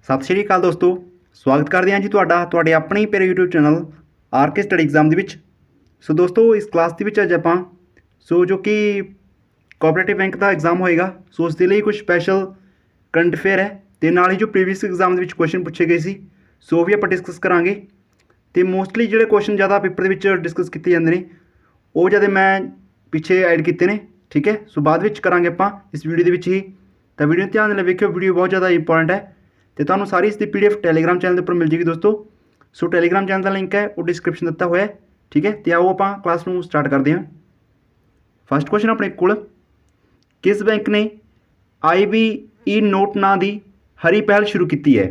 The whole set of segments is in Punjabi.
ਸਤਿ ਸ਼੍ਰੀ ਅਕਾਲ ਦੋਸਤੋ, ਸਵਾਗਤ ਕਰਦੇ ਹਾਂ ਜੀ ਤੁਹਾਡੇ ਆਪਣੇ ਹੀ ਪਿਆਰੇ YouTube channel RK study exam ਦੇ ਵਿੱਚ। ਸੋ ਦੋਸਤੋ, ਇਸ ਕਲਾਸ ਦੇ ਵਿੱਚ ਅੱਜ ਆਪਾਂ ਜੋ ਕਿ ਕੋਆਪਰੇਟਿਵ ਬੈਂਕ ਦਾ ਐਗਜ਼ਾਮ ਹੋਏਗਾ, ਸੋ ਉਸ ਦੇ ਲਈ ਕੁਝ ਸਪੈਸ਼ਲ ਕਰੰਟ ਅਫੇਅਰ ਹੈ ਅਤੇ ਨਾਲ ਹੀ ਜੋ ਪ੍ਰੀਵੀਅਸ ਐਗਜ਼ਾਮ ਦੇ ਵਿੱਚ ਕੁਐਸਚਨ ਪੁੱਛੇ ਗਏ ਸੀ ਸੋ ਵੀ ਆਪਾਂ ਡਿਸਕਸ ਕਰਾਂਗੇ। ਅਤੇ ਮੋਸਟਲੀ ਜਿਹੜੇ ਕੁਐਸਚਨ ਜ਼ਿਆਦਾ ਪੇਪਰ ਦੇ ਵਿੱਚ ਡਿਸਕਸ ਕੀਤੇ ਜਾਂਦੇ ਨੇ ਉਹ ਜਦ ਮੈਂ ਪਿੱਛੇ ਐਡ ਕੀਤੇ ਨੇ, ਠੀਕ ਹੈ। ਸੋ ਬਾਅਦ ਵਿੱਚ ਕਰਾਂਗੇ ਆਪਾਂ ਇਸ ਵੀਡੀਓ ਦੇ ਵਿੱਚ ਹੀ। ਤਾਂ ਵੀਡੀਓ ਧਿਆਨ ਨਾਲ ਵੇਖਿਓ, ਵੀਡੀਓ ਬਹੁਤ ਜ਼ਿਆਦਾ ਇੰਪੋਰਟੈਂਟ ਹੈ ਅਤੇ ਤੁਹਾਨੂੰ ਸਾਰੀ ਇਸ ਦੀ PDF ਟੈਲੀਗ੍ਰਾਮ ਚੈਨਲ ਦੇ ਉੱਪਰ ਮਿਲ ਜੇਗੀ ਦੋਸਤੋ। ਸੋ ਟੈਲੀਗ੍ਰਾਮ ਚੈਨਲ ਦਾ ਲਿੰਕ ਹੈ ਉਹ ਡਿਸਕ੍ਰਿਪਸ਼ਨ ਦਿੱਤਾ ਹੋਇਆ ਹੈ, ਠੀਕ ਹੈ। ਅਤੇ ਆਓ ਆਪਾਂ ਕਲਾਸ ਨੂੰ ਸਟਾਰਟ ਕਰਦੇ ਹਾਂ। ਫਸਟ ਕੁਐਸਚਨ ਆਪਣੇ ਕੋਲ, ਕਿਸ ਬੈਂਕ ਨੇ IBE ਨੋਟ ਨਾਂ ਦੀ ਹਰੀ ਪਹਿਲ ਸ਼ੁਰੂ ਕੀਤੀ ਹੈ?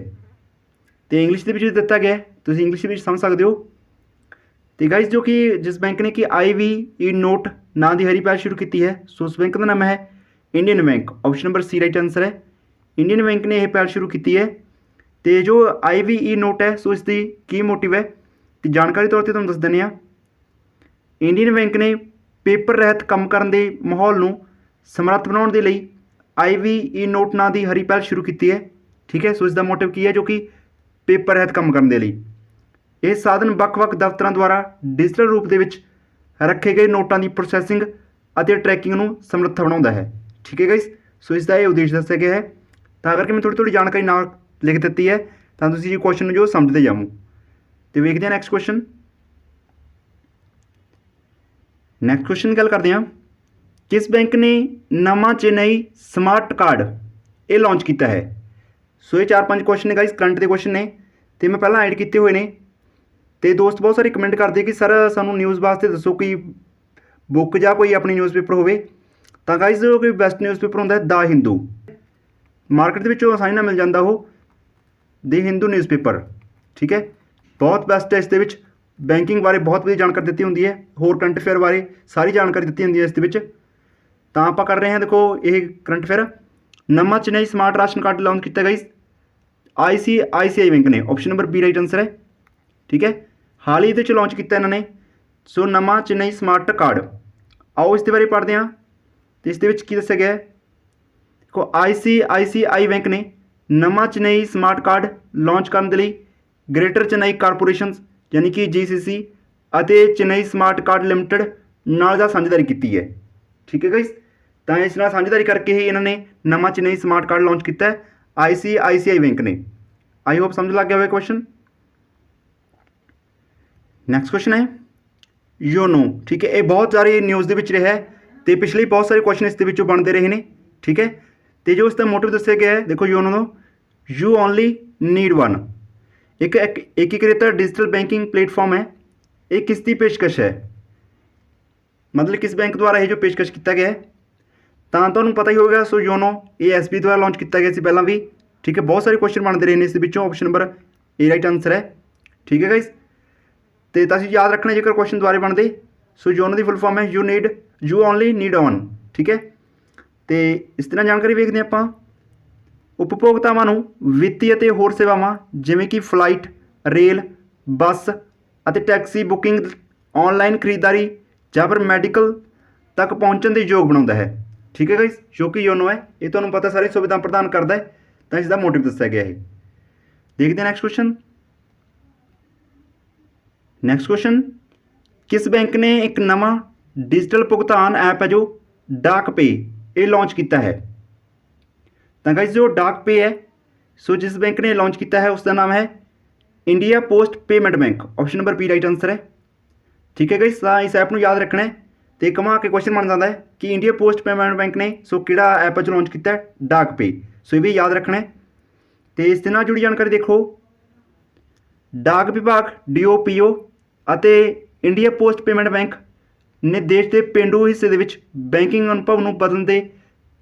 ਅਤੇ ਇੰਗਲਿਸ਼ ਦੇ ਵਿੱਚ ਦਿੱਤਾ ਗਿਆ, ਤੁਸੀਂ ਇੰਗਲਿਸ਼ ਦੇ ਵਿੱਚ ਸਮਝ ਸਕਦੇ ਹੋ। ਅਤੇ ਗਾਈਜ਼ ਜੋ ਕਿ ਜਿਸ ਬੈਂਕ ਨੇ ਕਿ IBE ਨੋਟ ਨਾਂ ਦੀ ਹਰੀ ਪਹਿਲ ਸ਼ੁਰੂ ਕੀਤੀ ਹੈ, ਸੋ ਉਸ ਬੈਂਕ ਦਾ ਨਾਮ ਹੈ Indian bank. Option number C right answer ਹੈ। ਇੰਡੀਅਨ ਬੈਂਕ ਨੇ ਇਹ ਪਹਿਲ ਸ਼ੁਰੂ ਕੀਤੀ ਹੈ। ਅਤੇ ਜੋ IBE ਨੋਟ ਹੈ ਸੋ ਇਸ ਦੀ ਕੀ ਮੋਟਿਵ ਹੈ ਅਤੇ ਜਾਣਕਾਰੀ ਤੌਰ 'ਤੇ ਤੁਹਾਨੂੰ ਦੱਸ ਦਿੰਦੇ ਹਾਂ। ਇੰਡੀਅਨ ਬੈਂਕ ਨੇ ਪੇਪਰ ਰਹਿਤ ਕੰਮ ਕਰਨ ਦੇ ਮਾਹੌਲ ਨੂੰ ਸਮਰੱਥ ਬਣਾਉਣ ਦੇ ਲਈ IBE ਨੋਟ ਨਾਂ ਦੀ ਹਰੀ ਪਹਿਲ ਸ਼ੁਰੂ ਕੀਤੀ ਹੈ, ਠੀਕ ਹੈ। ਸੋ ਇਸ ਦਾ ਮੋਟਿਵ ਕੀ ਹੈ? ਜੋ ਕਿ ਪੇਪਰ ਰਹਿਤ ਕੰਮ ਕਰਨ ਦੇ ਲਈ ਇਹ ਸਾਧਨ ਵੱਖ-ਵੱਖ ਦਫ਼ਤਰਾਂ ਦੁਆਰਾ ਡਿਜੀਟਲ ਰੂਪ ਦੇ ਵਿੱਚ ਰੱਖੇ ਗਏ ਨੋਟਾਂ ਦੀ ਪ੍ਰੋਸੈਸਿੰਗ ਅਤੇ ਟਰੈਕਿੰਗ ਨੂੰ ਸਮਰੱਥ ਬਣਾਉਂਦਾ ਹੈ, ਠੀਕ ਹੈ ਗਾਇਸ। ਸੋ ਇਸ ਦਾ ਇਹ ਉਦੇਸ਼ ਦੱਸਿਆ ਗਿਆ ਹੈ। ਤਾਂ ਕਰਕੇ ਮੈਂ ਥੋੜ੍ਹੀ ਜਾਣਕਾਰੀ ਨਾਲ ਲਿਖ ਦਿੱਤੀ ਹੈ ਤਾਂ ਤੁਸੀਂ ਜੀ ਕੁਐਸਚਨ ਨੂੰ ਜੋ ਸਮਝਦੇ ਜਾਵੋ। ਅਤੇ ਵੇਖਦੇ ਹਾਂ ਨੈਕਸਟ ਕੁਐਸਚਨ। ਨੈਕਸਟ ਕੁਐਸਚਨ ਦੀ ਗੱਲ ਕਰਦੇ ਹਾਂ, ਕਿਸ ਬੈਂਕ ਨੇ ਨਵਾਂ ਚੇਨਈ ਸਮਾਰਟ ਕਾਰਡ ਇਹ ਲਾਂਚ ਕੀਤਾ ਹੈ? ਸੋ ਇਹ 4-5 ਕੁਐਸਚਨ ਨੇ ਗਾਈਸ, ਕਰੰਟ ਦੇ ਕੁਐਸਚਨ ਨੇ ਅਤੇ ਮੈਂ ਪਹਿਲਾਂ ਐਡ ਕੀਤੇ ਹੋਏ ਨੇ। ਅਤੇ ਦੋਸਤ ਬਹੁਤ ਸਾਰੇ ਕਮੈਂਟ ਕਰਦੇ ਕਿ ਸਰ ਸਾਨੂੰ ਨਿਊਜ਼ ਵਾਸਤੇ ਦੱਸੋ ਕੋਈ ਬੁੱਕ ਜਾਂ ਕੋਈ ਆਪਣੀ ਨਿਊਜ਼ਪੇਪਰ ਹੋਵੇ। ਤਾਂ ਗਾਈਸ ਜੋ ਕੋਈ ਬੈਸਟ ਨਿਊਜ਼ਪੇਪਰ ਹੁੰਦਾ ਹੈ ਦਾ ਹਿੰਦੂ, ਮਾਰਕੀਟ ਦੇ ਵਿੱਚੋਂ ਆਸਾਨੀ ਨਾਲ ਮਿਲ ਜਾਂਦਾ ਉਹ ਦੀ ਹਿੰਦੂ ਨਿਊਜ਼ਪੇਪਰ, ਠੀਕ ਹੈ। ਬਹੁਤ ਬੈਸਟ ਹੈ। ਇਸ ਦੇ ਵਿੱਚ ਬੈਂਕਿੰਗ ਬਾਰੇ ਬਹੁਤ ਵਧੀਆ ਜਾਣਕਾਰੀ ਦਿੱਤੀ ਹੁੰਦੀ ਹੈ, ਹੋਰ ਕਰੰਟ ਅਫੇਅਰ ਬਾਰੇ ਸਾਰੀ ਜਾਣਕਾਰੀ ਦਿੱਤੀ ਹੁੰਦੀ ਹੈ ਇਸ ਦੇ ਵਿੱਚ। ਤਾਂ ਆਪਾਂ ਕਰ ਰਹੇ ਹਾਂ, ਦੇਖੋ ਇਹ ਕਰੰਟ ਅਫੇਅਰ। ਨਵਾਂ Chennai smart ration card launch ਕੀਤਾ ਗਾਈਸ ICICI ਬੈਂਕ ਨੇ। Option number B right answer ਹੈ, ਠੀਕ ਹੈ। ਹਾਲ ਹੀ ਇਹਦੇ 'ਚ ਲਾਂਚ ਕੀਤਾ ਇਹਨਾਂ ਨੇ ਸੋ ਨਵਾਂ ਚੇਨਈ ਸਮਾਰਟ ਕਾਰਡ। ਆਓ ਇਸ ਦੇ ਬਾਰੇ ਪੜ੍ਹਦੇ ਹਾਂ ਅਤੇ ਇਸ ਦੇ ਵਿੱਚ ਕੀ ਦੱਸਿਆ ਗਿਆ ਹੈ। ਦੇਖੋ ICICI ਬੈਂਕ ਨੇ ਨਵਾਂ ਚੇਨਈ ਸਮਾਰਟ ਕਾਰਡ ਲਾਂਚ ਕਰਨ ਦੇ ਲਈ ਗ੍ਰੇਟਰ ਚੇਨਈ ਕਾਰਪੋਰੇਸ਼ਨ ਯਾਨੀ ਕਿ GCC ਅਤੇ ਚੇਨਈ ਸਮਾਰਟ ਕਾਰਡ ਲਿਮਟਿਡ ਨਾਲ ਦਾ ਸਾਂਝੇਦਾਰੀ ਕੀਤੀ ਹੈ, ਠੀਕ ਹੈ ਗਾਈਸ। ਤਾਂ ਇਸ ਨਾਲ ਸਾਂਝੇਦਾਰੀ ਕਰਕੇ ਹੀ ਇਹਨਾਂ ਨੇ ਨਵਾਂ ਚੇਨਈ ਸਮਾਰਟ ਕਾਰਡ ਲਾਂਚ ਕੀਤਾ ਹੈ ICICI ਬੈਂਕ ਨੇ। ਆਈ ਹੋਪ ਸਮਝ ਲੱਗ ਗਿਆ ਹੋਵੇ ਕੁਐਸਚਨ। ਨੈਕਸਟ ਕੁਐਸਚਨ ਹੈ ਯੋਨੋ, ਠੀਕ ਹੈ। ਇਹ ਬਹੁਤ ਸਾਰੇ ਨਿਊਜ਼ ਦੇ ਵਿੱਚ ਰਿਹਾ ਅਤੇ ਪਿਛਲੇ ਬਹੁਤ ਸਾਰੇ ਕੁਐਸਚਨ ਇਸ ਦੇ ਵਿੱਚੋਂ ਬਣਦੇ ਰਹੇ ਨੇ, ਠੀਕ ਹੈ। ਅਤੇ ਜੋ ਇਸ ਦਾ ਮੋਟਿਵ ਦੱਸਿਆ ਗਿਆ ਹੈ, ਦੇਖੋ ਯੋਨੋ ਨੂੰ ਯੂ ਓਨਲੀ ਨੀਡ ਵਨ ਇੱਕ ਏਕੀਕ੍ਰਿਤ ਡਿਜੀਟਲ ਬੈਂਕਿੰਗ ਪਲੇਟਫਾਰਮ ਹੈ। ਇਹ ਕਿਸ ਦੀ ਪੇਸ਼ਕਸ਼ ਹੈ? ਮਤਲਬ ਕਿਸ ਬੈਂਕ ਦੁਆਰਾ ਇਹ ਜੋ ਪੇਸ਼ਕਸ਼ ਕੀਤਾ ਗਿਆ ਹੈ? ਤਾਂ ਤੁਹਾਨੂੰ ਪਤਾ ਹੀ ਹੋਵੇਗਾ। ਸੋ ਯੋਨੋ ਇਹ SBI ਦੁਆਰਾ ਲਾਂਚ ਕੀਤਾ ਗਿਆ ਸੀ ਪਹਿਲਾਂ ਵੀ, ਠੀਕ ਹੈ। ਬਹੁਤ ਸਾਰੇ ਕੁਐਸਚਨ ਬਣਦੇ ਰਹੇ ਨੇ ਇਸ ਦੇ ਵਿੱਚੋਂ। Option number A right answer ਹੈ, ਠੀਕ ਹੈ ਗਾਈਸ। ਅਤੇ ਤੁਸੀਂ ਯਾਦ ਰੱਖਣਾ ਜੇਕਰ ਕੁਐਸਚਨ ਦੁਆਰੇ ਬਣਦੇ, ਸੋ ਯੋਨੋ ਦੀ ਫੁੱਲ ਫਾਰਮ ਹੈ ਯੂ ਓਨਲੀ ਨੀਡ ਵਨ, ਠੀਕ ਹੈ। ਅਤੇ ਇਸ ਤਰ੍ਹਾਂ ਜਾਣਕਾਰੀ ਵੇਖਦੇ ਹਾਂ ਆਪਾਂ। ਉਪਭੋਗਤਾਵਾਂ ਨੂੰ ਵਿੱਤੀ ਅਤੇ ਹੋਰ ਸੇਵਾਵਾਂ ਜਿਵੇਂ ਕਿ ਫਲਾਈਟ, ਰੇਲ, ਬੱਸ ਅਤੇ ਟੈਕਸੀ ਬੁਕਿੰਗ, ਔਨਲਾਈਨ ਖਰੀਦਦਾਰੀ ਜਾਂ ਫਿਰ ਮੈਡੀਕਲ ਤੱਕ ਪਹੁੰਚਣ ਦੇ ਯੋਗ ਬਣਾਉਂਦਾ ਹੈ, ਠੀਕ ਹੈ ਗਾਈਸ। ਜੋ ਕਿ ਯੋਨੋ ਹੈ ਇਹ ਤੁਹਾਨੂੰ ਪਤਾ ਸਾਰੀ ਸੁਵਿਧਾ ਪ੍ਰਦਾਨ ਕਰਦਾ ਹੈ। ਤਾਂ ਇਸ ਦਾ ਮੋਟਿਵ ਦੱਸਿਆ ਗਿਆ ਹੈ। ਦੇਖਦੇ ਹਾਂ ਨੈਕਸਟ ਕੁਐਸਚਨ। ਨੈਕਸਟ ਕੁਐਸਚਨ, ਕਿਸ ਬੈਂਕ ਨੇ ਇੱਕ ਨਵਾਂ ਡਿਜੀਟਲ ਭੁਗਤਾਨ ਐਪ ਹੈ ਜੋ ਡਾਕ ਪੇ ਇਹ ਲਾਂਚ ਕੀਤਾ ਹੈ? ਤਾਂ ਗਾਈਸ ਜੋ ਡਾਕ ਪੇ ਹੈ ਸੋ ਜਿਸ ਬੈਂਕ ਨੇ ਲਾਂਚ ਕੀਤਾ ਹੈ ਉਸ ਦਾ ਨਾਮ ਹੈ India post payment bank. Option number B right answer ਹੈ, ਠੀਕ ਹੈ ਗਾਈਸ। ਤਾਂ ਇਸ ਐਪ ਨੂੰ ਯਾਦ ਰੱਖਣਾ ਹੈ ਅਤੇ ਘੁਮਾ ਕੇ ਕੁਐਸਚਨ ਬਣ ਜਾਂਦਾ ਹੈ ਕਿ ਇੰਡੀਆ ਪੋਸਟ ਪੇਮੈਂਟ ਬੈਂਕ ਨੇ ਸੋ ਕਿਹੜਾ ਐਪ 'ਚ ਲਾਂਚ ਕੀਤਾ ਹੈ? ਡਾਕ ਪੇ। ਸੋ ਇਹ ਵੀ ਯਾਦ ਰੱਖਣਾ ਹੈ। ਅਤੇ ਇਸ ਦੇ ਨਾਲ ਜੁੜੀ ਜਾਣਕਾਰੀ ਦੇਖੋ, ਡਾਕ ਵਿਭਾਗ DOPO ਅਤੇ ਇੰਡੀਆ ਪੋਸਟ ਪੇਮੈਂਟ ਬੈਂਕ ਨੇ ਦੇਸ਼ ਦੇ ਪੇਂਡੂ ਹਿੱਸੇ ਦੇ ਵਿੱਚ ਬੈਂਕਿੰਗ ਅਨੁਭਵ ਨੂੰ ਬਦਲਣ 'ਤੇ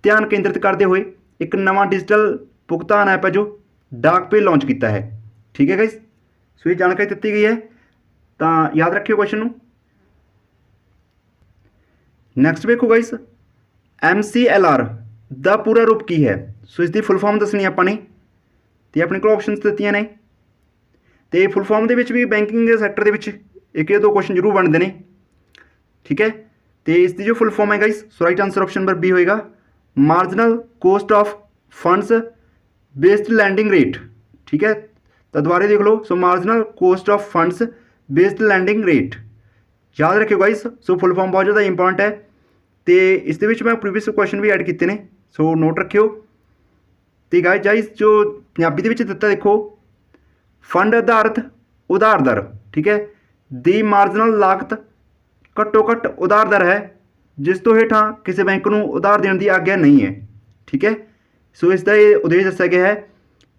ਧਿਆਨ ਕੇਂਦਰਿਤ ਕਰਦੇ ਹੋਏ ਇੱਕ ਨਵਾਂ ਡਿਜੀਟਲ ਭੁਗਤਾਨ ਐਪ ਹੈ ਜੋ ਡਾਕ ਪੇ ਲਾਂਚ ਕੀਤਾ ਹੈ, ਠੀਕ ਹੈ ਗਾਈਸ। ਸੋ ਇਹ ਜਾਣਕਾਰੀ ਦਿੱਤੀ ਗਈ ਹੈ, ਤਾਂ ਯਾਦ ਰੱਖਿਓ ਕੁਐਸਚਨ ਨੂੰ। ਨੈਕਸਟ ਵੇਖੋ ਗਾਈਸ, MCLR ਦਾ ਪੂਰਾ ਰੂਪ ਕੀ ਹੈ? ਸੋ ਇਸ ਦੀ ਫੁੱਲ ਫਾਰਮ ਦੱਸਣੀ ਆਪਾਂ ਨੇ ਅਤੇ ਆਪਣੇ ਕੋਲ ਆਪਸ਼ਨਸ ਦਿੱਤੀਆਂ ਨੇ। ਅਤੇ ਫੁੱਲ ਫਾਰਮ ਦੇ ਵਿੱਚ ਵੀ ਬੈਂਕਿੰਗ ਦੇ ਸੈਕਟਰ ਦੇ ਵਿੱਚ ਇੱਕ ਜਾਂ ਦੋ ਕੁਐਸਚਨ ਜ਼ਰੂਰ ਬਣਦੇ ਨੇ, ਠੀਕ ਹੈ। ਅਤੇ ਇਸ ਦੀ ਜੋ ਫੁੱਲ ਫਾਰਮ ਹੈ guys, so right answer option number B ਹੋਏਗਾ, marginal cost of funds based lending rate, ठीक है। तो दोबारा देख लो, so marginal cost of funds based lending rate, याद रखियो गाइस। सो फुल फॉर्म बहुत ज़्यादा इंपॉर्टेंट है, तो इस मैं प्रीवियस क्वेश्चन भी ऐड किए हैं, सो नोट रखियो। तो गाइस जो पंजाबी ਦੇ ਵਿੱਚ ਦਿੱਤਾ देखो, फंड आधारित उधार दर, ठीक है, दी मार्जिनल लागत घट्टो घट्ट उधार दर है जिस तो हेठां किसी बैंक को उधार देने की आग्ञा नहीं है, ठीक है। सो इसका ये उद्देश्य दस्या गया है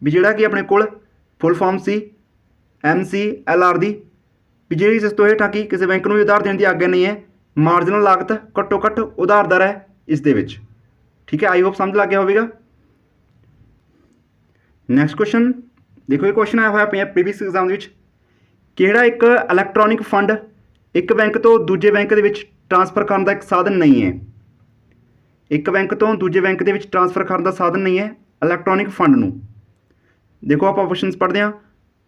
भी जिहड़ा कि अपने कोल फुल फॉर्म सी MCLR दी भी जी इस तो हेठां कि किसी बैंक को उधार देने की आग्ञा नहीं है, मार्जिनल लागत घट्टो घट्ट उधार दर है इस दे विच, ठीक है। आई होप समझ लग गया होगा। नैक्सट क्वेश्चन देखो, ये क्वेश्चन आया हुआ है प्रीवियस एग्जाम के किहड़ा एक इलैक्ट्रॉनिक फंड एक बैंक तो दूजे बैंक के ट्रांसफर करने का एक साधन नहीं है। एक बैंक तो दूजे बैंक के ट्रांसफर करने का साधन नहीं है इलैक्ट्रॉनिक फंड नूं। देखो आप ऑप्शन पढ़ते हैं,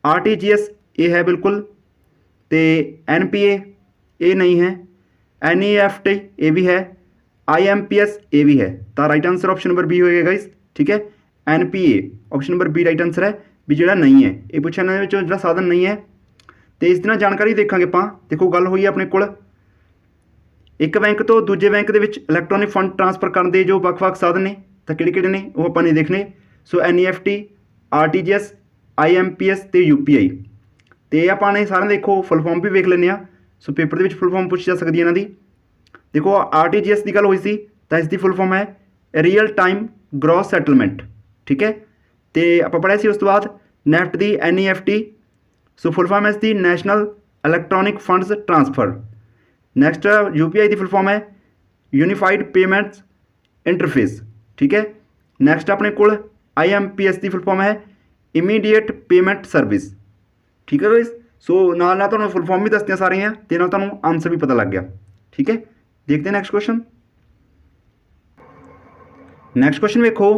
RTGS ये है बिल्कुल, तो NPA ये नहीं है, NEFT ये भी है, IMPS ये भी है। तो right answer option number B होएगा गाइस, ठीक है। NPA option number B right answer है भी जो नहीं है ये पूछने जो साधन नहीं है। तो इस दिन जानकारी देखांगे आपां। देखो गल हुई है अपने कोल एक बैंक तो दूजे बैंक के इलैक्ट्रॉनिक फंड ट्रांसफर करने के जो ਵੱਖ-ਵੱਖ साधन ने, तो किहड़े-किहड़े ने वो आपां नहीं देखने। सो NEFT, RTGS, IMPS तो UPI, तो ये आपां ने सारे देखो फुल फॉर्म भी वेख लैंदे आ। सो पेपर के फुल फॉर्म पूछी जा सकती है इन्हां दी। देखो RTGS की गल हुई सी, तो इसकी फुल फॉर्म है रियल टाइम ग्रॉस सैटलमेंट, ठीक है। तो आपां पढ़िया सी उस तो बाद NEFT की NEFT, सो फुल फॉर्म है इसकी national electronic funds transfer. Next UPI की फुल फॉर्म है यूनीफाइड पेमेंट्स इंटरफेस, ठीक है। नैक्सट अपने को IMPS की फुल फॉर्म है इमीडिएट पेमेंट सर्विस, ठीक है गाइस। सो नाल नाल तुहानूं फुल फॉर्म भी दसदियां सारियां ते नाल तुहानूं आंसर भी पता लग गया, ठीक है। देखते हैं नैक्सट क्वेश्चन। नैक्सट क्वेश्चन वेखो,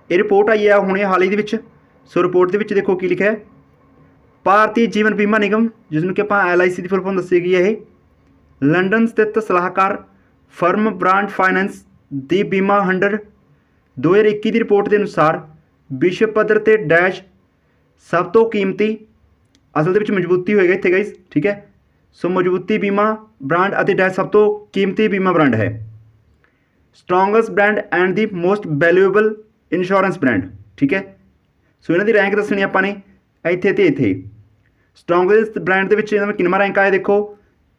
ये रिपोर्ट आई है हुणे हाल ही दे विच। सो रिपोर्ट के देखो की लिखा है, भारतीय जीवन बीमा निगम जिसनूं कि आपां LIC की फुल फॉर्म दसी गई है, लंडन स्थित सलाहकार फर्म ब्रांड फाइनेंस दी बीमा 100 2021 की रिपोर्ट के अनुसार विश्व पद्धर ते डैश सब तो कीमती, असल दे विच मजबूती होएगा इत्थे गाइस, ठीक है। सो मजबूती बीमा ब्रांड अते डैश सब तो कीमती बीमा ब्रांड है, strongest brand and the most valuable insurance brand, ठीक है। सो इन्हां दी रैंक दसनी आपां ने इत्थे ते इत्थे। स्ट्रोंगेस्ट ब्रांड के कितना रैंक आया देखो,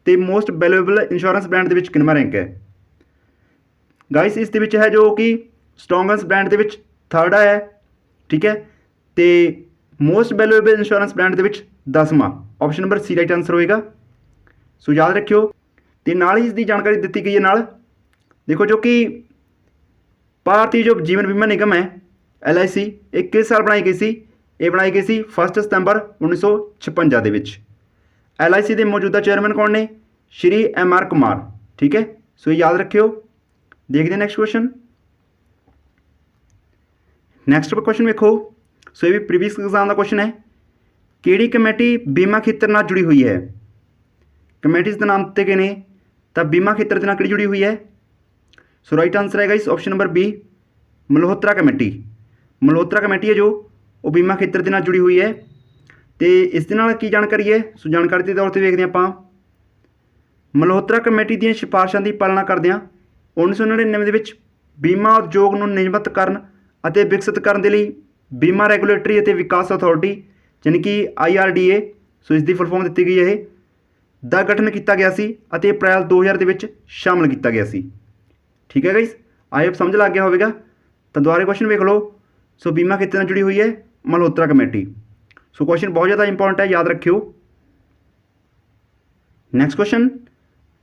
तो मोस्ट वैल्यूएबल इंश्योरेंस ब्रांड के कितना रैंक है गाइस। इस है जो कि स्ट्रोंगेस्ट ब्रांड के थर्ड आया, ठीक है। तो मोस्ट वैल्यूएबल इंश्योरेंस ब्रांड के 10वां, option number C right answer होएगा। सो याद रखियो। तो नाल ही इसकी जानकारी दी गई है नाल देखो, जो कि भारतीय जो जीवन बीमा निगम है LIC ये किस साल बनाई गई सी, ये बनाई गई सी 1 सितंबर 1956 के विच। LIC के मौजूदा चेयरमैन कौन ने, श्री MR कुमार, ठीक है। सो याद रखियो। देखते हैं नैक्सट क्वेश्चन। नैक्सट क्वेश्चन वेखो, सो ये भी प्रीवियस एग्जाम का क्वेश्चन है, किहड़ी कमेटी बीमा खेत्र नाल जुड़ी हुई है। कमेटीज के नाम दिते गए ने, तो बीमा खेत्र के नाल किहड़ी जुड़ी हुई है। सो राइट आंसर है इस option number B Malhotra committee. Malhotra committee है जो वो बीमा खेत्र के नाल जुड़ी हुई है। तो इस दे नाल की जानकारी है, सो जानकारी के तौर पर देखते हैं आप। मल्होत्रा कमेटी दी सिफारिशां की पालना करदिआं 1999 के बीमा उद्योग नूं नियमित करन अते विकसित करन दे लई बीमा रैगूलेटरी अते विकास अथॉरिटी यानी कि IRDA, सो इसकी फुल फॉर्म दी गई है, दा गठन किया गया सी अते अप्रैल 2000 के विच शामिल किया गया सी, ठीक है गाइस। आई होप समझ लग गया होगा। तो दोबारा क्वेश्चन वेख लो। सो बीमा खेत्र नाल जुड़ी हुई है मल्होत्रा कमेटी। सो क्वेश्चन बहुत ज़्यादा इंपॉर्टेंट है, याद रखियो। नैक्सट क्वेश्चन,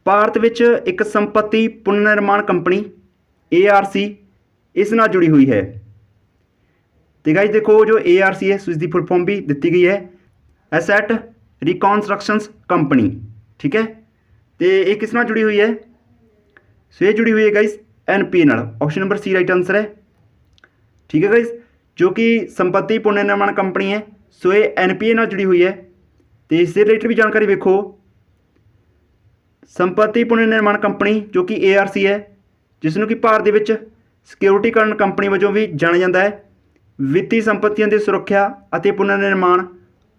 भारत विच एक संपत्ति पुनर्निर्माण कंपनी ARC इस नाल जुड़ी हुई है। तो गाइस देखो जो ARC है सो इसकी फुल फॉर्म भी दी गई है एसेट रिकॉन्स्ट्रक्शंस कंपनी, ठीक है। तो ये किस नाल जुड़ी हुई है, सो ये जुड़ी हुई है गाइस NPA नाल, option number C right answer है, ठीक है गाइस। जो कि संपत्ति पुनर्निर्माण कंपनी है सो ये NPA नाल जुड़ी हुई है। तो इससे रिलेटेड भी जानकारी वेखो, संपत्ति पुनर्निर्माण कंपनी जो कि ARC है जिसनों कि भारत के सिक्योरिटीकरण कंपनी वजों भी जाना जाता है, ਵਿੱਤੀ ਸੰਪत्तियों ਦੀ ਸੁਰੱਖਿਆ ਅਤੇ ਪੁਨਰ ਨਿਰਮਾਣ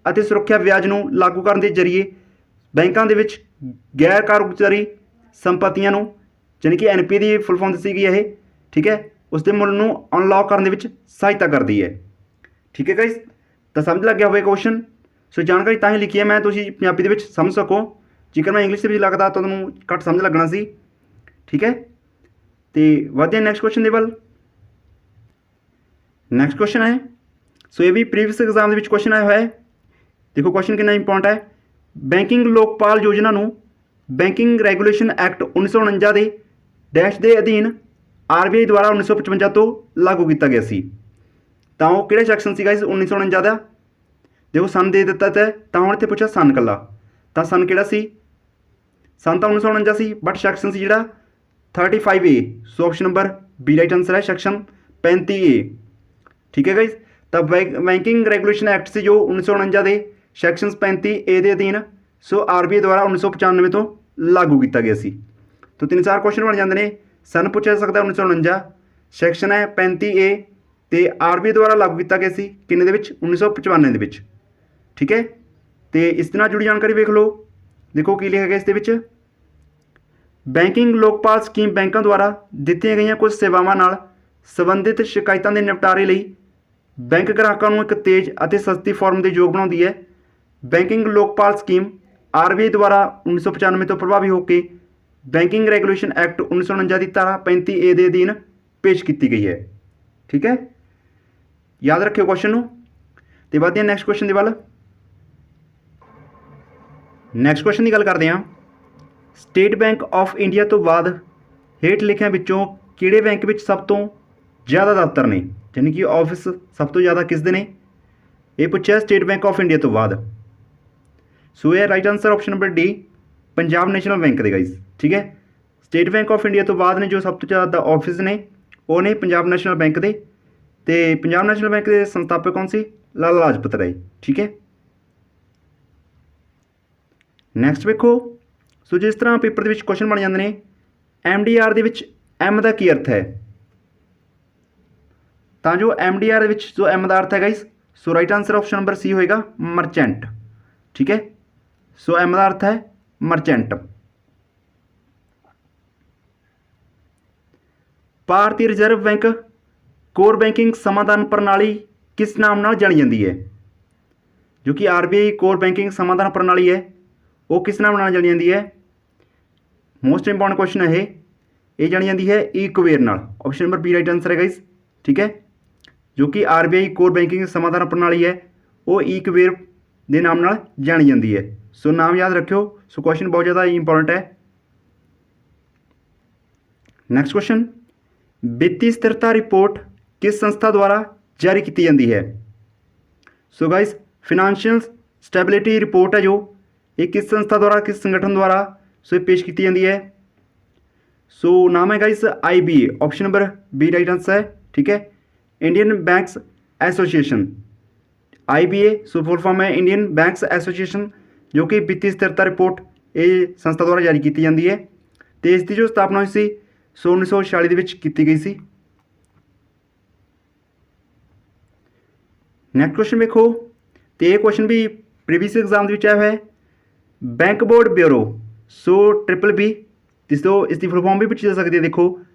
ਅਤੇ ਸੁਰੱਖਿਆ ਵਿਆਜ ਨੂੰ ਲਾਗੂ ਕਰਨ ਦੇ ਜ਼ਰੀਏ ਬੈਂਕਾਂ ਦੇ ਵਿੱਚ ਗੈਰ ਕਾਰਗੁਜ਼ਾਰੀ ਸੰਪत्तियों ਨੂੰ ਜਾਣੀ ਕਿ NPA ਦੀ ਫੁੱਲ ਫਾਰਮ ਦੱਸੀ ਗਈ ਹੈ ਇਹ, ਠੀਕ ਹੈ, ਉਸ ਦੇ ਮੁੱਲ ਨੂੰ ਅਨਲੌਕ ਕਰਨ ਦੇ ਵਿੱਚ ਸਹਾਇਤਾ ਕਰਦੀ ਹੈ। ਠੀਕ ਹੈ ਗਾਇਸ, ਤਾਂ ਸਮਝ ਲੱਗ ਗਿਆ ਹੋਵੇ ਕੁਐਸਚਨ। ਸੋ ਜਾਣਕਾਰੀ ਤਾਂ ਹੀ ਲਿਖੀ ਹੈ ਮੈਂ, ਤੁਸੀਂ ਪੰਜਾਬੀ ਦੇ ਵਿੱਚ ਸਮਝ ਸਕੋ। ਜੇਕਰ ਮੈਂ ਇੰਗਲਿਸ਼ ਦੇ ਵਿੱਚ ਲੱਗਦਾ ਤਾਂ ਤੁਹਾਨੂੰ ਘੱਟ ਸਮਝ ਲੱਗਣਾ ਸੀ। ਠੀਕ ਹੈ, ਤੇ ਵਧਦੇ ਹਾਂ ਨੈਕਸਟ ਕੁਐਸਚਨ ਦੇ ਵੱਲ। ਨੈਕਸਟ ਕੁਐਸਚਨ ਹੈ, ਸੋ ਇਹ ਵੀ ਪ੍ਰੀਵੀਅਸ ਐਗਜ਼ਾਮ ਦੇ ਵਿੱਚ ਕੁਐਸਚਨ ਆਇਆ ਹੋਇਆ ਹੈ। ਦੇਖੋ ਕੁਐਸਚਨ ਕਿੰਨਾ ਇੰਪੋਰਟੈਂਟ ਹੈ। ਬੈਂਕਿੰਗ ਲੋਕਪਾਲ ਯੋਜਨਾ ਨੂੰ ਬੈਂਕਿੰਗ ਰੈਗੂਲੇਸ਼ਨ ਐਕਟ 1949 ਦੇ ਡੈਸ਼ ਦੇ ਅਧੀਨ RBI ਦੁਆਰਾ 1955 ਤੋਂ ਲਾਗੂ ਕੀਤਾ ਗਿਆ ਸੀ। ਤਾਂ ਉਹ ਕਿਹੜਾ ਸੈਕਸ਼ਨ ਸੀਗਾ ਇਸ 1949 ਦਾ? ਦੇਖੋ ਸਨ ਦੇ ਦਿੱਤਾ ਤਾਂ ਹੁਣ ਇੱਥੇ ਪੁੱਛਿਆ ਸਨ ਇਕੱਲਾ, ਤਾਂ ਸਨ ਕਿਹੜਾ ਸੀ? ਸਨ ਤਾਂ 1949 ਸੀ, ਬਟ ਸੈਕਸ਼ਨ ਸੀ ਜਿਹੜਾ 35A। ਸੋ option number B right answer ਹੈ, ਸੈਕਸ਼ਨ 35A। ਠੀਕ ਹੈ ਗਾइस, ਤਾਂ ਬੈਂਕਿੰਗ ਰੈਗੂਲੇਸ਼ਨ ਐਕਟ ਸੀ ਜੋ 1949 ਦੇ ਸੈਕਸ਼ਨ 35A ਦੇ ਅਧੀਨ ਸੋ RBI ਦੁਆਰਾ 1995 ਤੋਂ ਲਾਗੂ ਕੀਤਾ ਗਿਆ ਸੀ। ਤਾਂ 3-4 ਕੁਐਸਚਨ ਬਣ ਜਾਂਦੇ ਨੇ। ਸਨ ਪੁੱਛਿਆ ਸਕਦਾ 1949, ਸੈਕਸ਼ਨ ਹੈ 35A ਤੇ RBI ਦੁਆਰਾ ਲਾਗੂ ਕੀਤਾ ਗਿਆ ਸੀ ਕਿੰਨੇ ਦੇ ਵਿੱਚ? 1995 ਦੇ ਵਿੱਚ। ਠੀਕ ਹੈ, ਤੇ ਇਸ ਦੇ ਨਾਲ ਜੁੜੀ ਜਾਣਕਾਰੀ ਵੇਖ ਲਓ। ਦੇਖੋ ਕੀ ਲਿਖਿਆ ਗਿਆ ਇਸ ਦੇ ਵਿੱਚ। ਬੈਂਕਿੰਗ ਲੋਕਪਾਲ ਸਕੀਮ ਬੈਂਕਾਂ ਦੁਆਰਾ ਦਿੱਤੀਆਂ ਗਈਆਂ ਕੁਝ ਸੇਵਾਵਾਂ ਨਾਲ ਸੰਬੰਧਿਤ ਸ਼ਿਕਾਇਤਾਂ ਦੇ ਨਿਪਟਾਰੇ ਲਈ ਬੈਂਕ ਗ੍ਰਾਹਕਾਂ ਨੂੰ ਇੱਕ ਤੇਜ਼ ਅਤੇ ਸਸਤੀ ਫਾਰਮ ਦੇ ਯੋਗ ਬਣਾਉਂਦੀ ਹੈ। ਬੈਂਕਿੰਗ ਲੋਕਪਾਲ ਸਕੀਮ RBI ਦੁਆਰਾ 1995 ਤੋਂ ਪ੍ਰਭਾਵੀ ਹੋ ਕੇ ਬੈਂਕਿੰਗ ਰੈਗੂਲੇਸ਼ਨ ਐਕਟ 1949 ਦੀ ਧਾਰਾ 35A ਦੇ ਅਧੀਨ ਪੇਸ਼ ਕੀਤੀ ਗਈ ਹੈ। ਠੀਕ ਹੈ, ਯਾਦ ਰੱਖਿਓ ਕੁਐਸਚਨ ਨੂੰ। ਤੇ ਵਧਦੇ ਹਾਂ ਨੈਕਸਟ ਕੁਐਸਚਨ ਦੇ ਵੱਲ। ਨੈਕਸਟ ਕੁਐਸਚਨ ਦੀ ਗੱਲ ਕਰਦੇ ਹਾਂ। ਸਟੇਟ ਬੈਂਕ ਆਫ ਇੰਡੀਆ ਤੋਂ ਬਾਅਦ ਹੇਠ ਲਿਖਿਆਂ ਵਿੱਚੋਂ ਕਿਹੜੇ ਬੈਂਕ ਵਿੱਚ ਸਭ ਤੋਂ ਜ਼ਿਆਦਾ ਦਫ਼ਤਰ ਨੇ, ਯਾਨੀ ਕਿ ਆਫਿਸ ਸਭ ਤੋਂ ਜ਼ਿਆਦਾ ਕਿਸ ਦੇ ਨੇ? ਇਹ ਪੁੱਛਿਆ ਸਟੇਟ ਬੈਂਕ ਆਫ ਇੰਡੀਆ ਤੋਂ ਬਾਅਦ। ਸੋ ਇਹ right answer option number D, Punjab national bank ਦੇ ਗਾइस। ਠੀਕ ਹੈ, ਸਟੇਟ ਬੈਂਕ ਆਫ ਇੰਡੀਆ ਤੋਂ ਬਾਅਦ ਨੇ ਜੋ ਸਭ ਤੋਂ ਜ਼ਿਆਦਾ ਆਫਿਸ ਨੇ ਉਹ ਨੇ ਪੰਜਾਬ ਨੈਸ਼ਨਲ ਬੈਂਕ ਦੇ। ਤੇ ਪੰਜਾਬ ਨੈਸ਼ਨਲ ਬੈਂਕ ਦੇ ਸੰਸਥਾਪਕ ਕੌਣ ਸੀ? ਲਾਲਾ ਲਾਜਪਤ ਰਾਏ। ਠੀਕ ਹੈ, ਨੈਕਸਟ ਵੇਖੋ। ਸੋ ਜਿਸ ਤਰ੍ਹਾਂ ਪੇਪਰ ਦੇ ਵਿੱਚ ਕੁਐਸਚਨ ਬਣ ਜਾਂਦੇ ਨੇ, MDR ਦੇ ਵਿੱਚ M ਦਾ ਕੀ ਅਰਥ ਹੈ? ਤਾਂ ਜੋ MDR ਦੇ ਵਿੱਚ ਜੋ M ਦਾ ਅਰਥ ਹੈ guys, so right answer option number C ਹੋਏਗਾ, ਮਰਚੈਂਟ। ਠੀਕ ਹੈ, ਸੋ M ਦਾ ਅਰਥ ਹੈ ਮਰਚੈਂਟ। ਭਾਰਤੀ ਰਿਜ਼ਰਵ ਬੈਂਕ ਕੋਰ ਬੈਂਕਿੰਗ ਸਮਾਧਾਨ ਪ੍ਰਣਾਲੀ ਕਿਸ ਨਾਮ ਨਾਲ ਜਾਣੀ ਜਾਂਦੀ ਹੈ? ਜੋ ਕਿ RBI ਕੋਰ ਬੈਂਕਿੰਗ ਸਮਾਧਾਨ ਪ੍ਰਣਾਲੀ ਹੈ ਉਹ ਕਿਸ ਨਾਮ ਨਾਲ ਜਾਣੀ ਜਾਂਦੀ ਹੈ? ਮੋਸਟ ਇੰਪੋਰਟੈਂਟ ਕੁਐਸਚਨ ਹੈ ਇਹ ਜਾਣੀ ਜਾਂਦੀ ਹੈ ਈਕੁਵੇਰ ਨਾਲ। Option number B right answer ਹੈ ਗਾइस। ਠੀਕ ਹੈ, ਜੋ ਕਿ RBI ਕੋਰ ਬੈਂਕਿੰਗ ਸਮਾਧਾਨ ਪ੍ਰਣਾਲੀ ਹੈ ਉਹ ਈਕੁਵੇਰ ਦੇ ਨਾਮ ਨਾਲ ਜਾਣੀ ਜਾਂਦੀ ਹੈ। ਸੋ ਨਾਮ ਯਾਦ ਰੱਖਿਓ। ਸੋ ਕੁਐਸਚਨ ਬਹੁਤ ਜ਼ਿਆਦਾ ਇੰਪੋਰਟੈਂਟ ਹੈ। ਨੈਕਸਟ ਕੁਐਸਚਨ, ਵਿੱਤੀ ਸਥਿਰਤਾ ਰਿਪੋਰਟ ਕਿਸ ਸੰਸਥਾ ਦੁਆਰਾ ਜਾਰੀ ਕੀਤੀ ਜਾਂਦੀ ਹੈ? ਸੋ ਗਾइस ਫਿਨਾਂਸ਼ੀਅਲ ਸਟੈਬਿਲਿਟੀ ਰਿਪੋਰਟ ਹੈ ਜੋ ਇਹ ਕਿਸ ਸੰਸਥਾ ਦੁਆਰਾ, ਕਿਸ ਸੰਗਠਨ ਦੁਆਰਾ ਸੋ ਇਹ ਪੇਸ਼ ਕੀਤੀ ਜਾਂਦੀ ਹੈ? ਸੋ ਨਾਮ ਹੈ ਗਾइस IBA। Option number B right answer ਹੈ। ਠੀਕ ਹੈ, ਇੰਡੀਅਨ ਬੈਂਕਸ ਐਸੋਸੀਏਸ਼ਨ। IBA ਸੋ ਫੁੱਲ ਫਾਰਮ ਹੈ ਇੰਡੀਅਨ ਬੈਂਕਸ ਐਸੋਸੀਏਸ਼ਨ, ਜੋ ਕਿ ਵਿੱਤੀ ਸਥਿਰਤਾ ਰਿਪੋਰਟ ਇਹ ਸੰਸਥਾ ਦੁਆਰਾ ਜਾਰੀ ਕੀਤੀ ਜਾਂਦੀ ਹੈ। ਅਤੇ ਇਸ ਦੀ ਜੋ ਸਥਾਪਨਾ ਹੋਈ ਸੀ ਸੋ 1946 ਦੇ ਵਿੱਚ ਕੀਤੀ ਗਈ ਸੀ। ਨੈਕਸਟ ਕੁਐਸਚਨ ਵੇਖੋ, ਤੇ ਇਹ ਕੁਐਸਚਨ ਵੀ ਪ੍ਰੀਵੀਅਸ ਐਗਜ਼ਾਮ ਦੇ ਵਿੱਚ ਆਇਆ ਹੋਇਆ ਹੈ। ਬੈਂਕ ਬੋਰਡ ਬਿਊਰੋ ਸੋ BBB, ਜਿਸ ਤੋਂ ਇਸ ਦੀ ਫੁੱਲ ਫਾਰਮ ਵੀ ਪੁੱਛੀ ਜਾ ਸਕਦੀ ਹੈ। ਦੇਖੋ